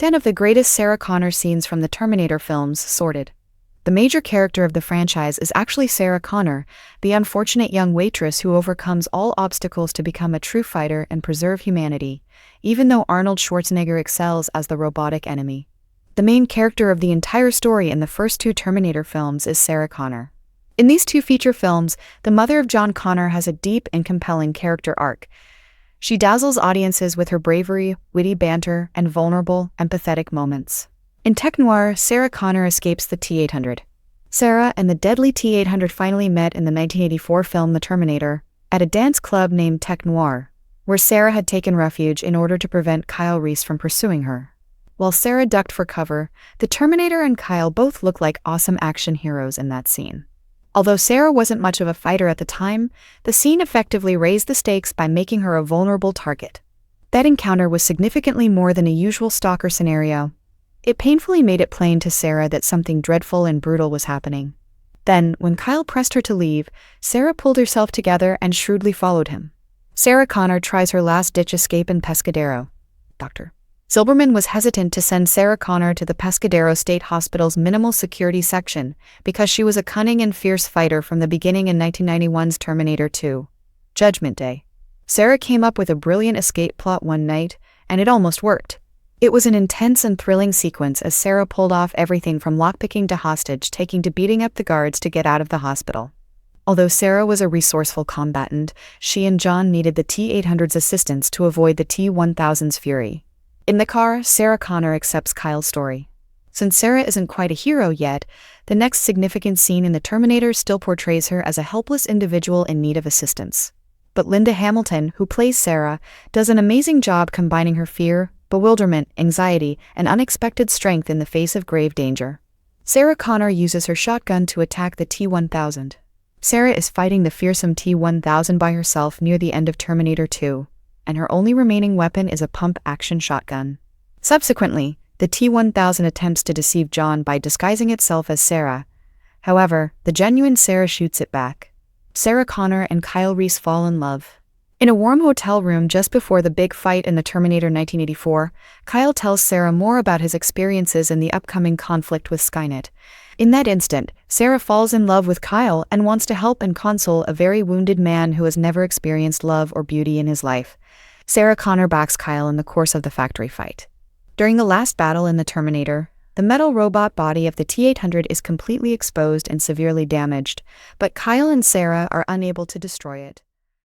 10 of the greatest Sarah Connor scenes from the Terminator films, sorted. The major character of the franchise is actually Sarah Connor, the unfortunate young waitress who overcomes all obstacles to become a true fighter and preserve humanity, even though Arnold Schwarzenegger excels as the robotic enemy. The main character of the entire story in the first two Terminator films is Sarah Connor. In these two feature films, the mother of John Connor has a deep and compelling character arc. She dazzles audiences with her bravery, witty banter, and vulnerable, empathetic moments. In tech noir, Sarah Connor escapes the T-800. Sarah and the deadly T-800 finally met in the 1984 film The Terminator, at a dance club named Tech Noir, where Sarah had taken refuge in order to prevent Kyle Reese from pursuing her. While Sarah ducked for cover, the Terminator and Kyle both look like awesome action heroes in that scene. Although Sarah wasn't much of a fighter at the time, the scene effectively raised the stakes by making her a vulnerable target. That encounter was significantly more than a usual stalker scenario. It painfully made it plain to Sarah that something dreadful and brutal was happening. Then, when Kyle pressed her to leave, Sarah pulled herself together and shrewdly followed him. Sarah Connor tries her last-ditch escape in Pescadero. Dr. Silberman was hesitant to send Sarah Connor to the Pescadero State Hospital's minimal security section because she was a cunning and fierce fighter from the beginning in 1991's Terminator 2. Judgment Day. Sarah came up with a brilliant escape plot one night, and it almost worked. It was an intense and thrilling sequence as Sarah pulled off everything from lockpicking to hostage-taking to beating up the guards to get out of the hospital. Although Sarah was a resourceful combatant, she and John needed the T-800's assistance to avoid the T-1000's fury. In the car, Sarah Connor accepts Kyle's story. Since Sarah isn't quite a hero yet, the next significant scene in The Terminator still portrays her as a helpless individual in need of assistance. But Linda Hamilton, who plays Sarah, does an amazing job combining her fear, bewilderment, anxiety, and unexpected strength in the face of grave danger. Sarah Connor uses her shotgun to attack the T-1000. Sarah is fighting the fearsome T-1000 by herself near the end of Terminator 2, and her only remaining weapon is a pump-action shotgun. Subsequently, the T-1000 attempts to deceive John by disguising itself as Sarah. However, the genuine Sarah shoots it back. Sarah Connor and Kyle Reese fall in love. In a warm hotel room just before the big fight in the Terminator 1984, Kyle tells Sarah more about his experiences in the upcoming conflict with Skynet. In that instant, Sarah falls in love with Kyle and wants to help and console a very wounded man who has never experienced love or beauty in his life. Sarah Connor backs Kyle in the course of the factory fight. During the last battle in the Terminator, the metal robot body of the T-800 is completely exposed and severely damaged, but Kyle and Sarah are unable to destroy it.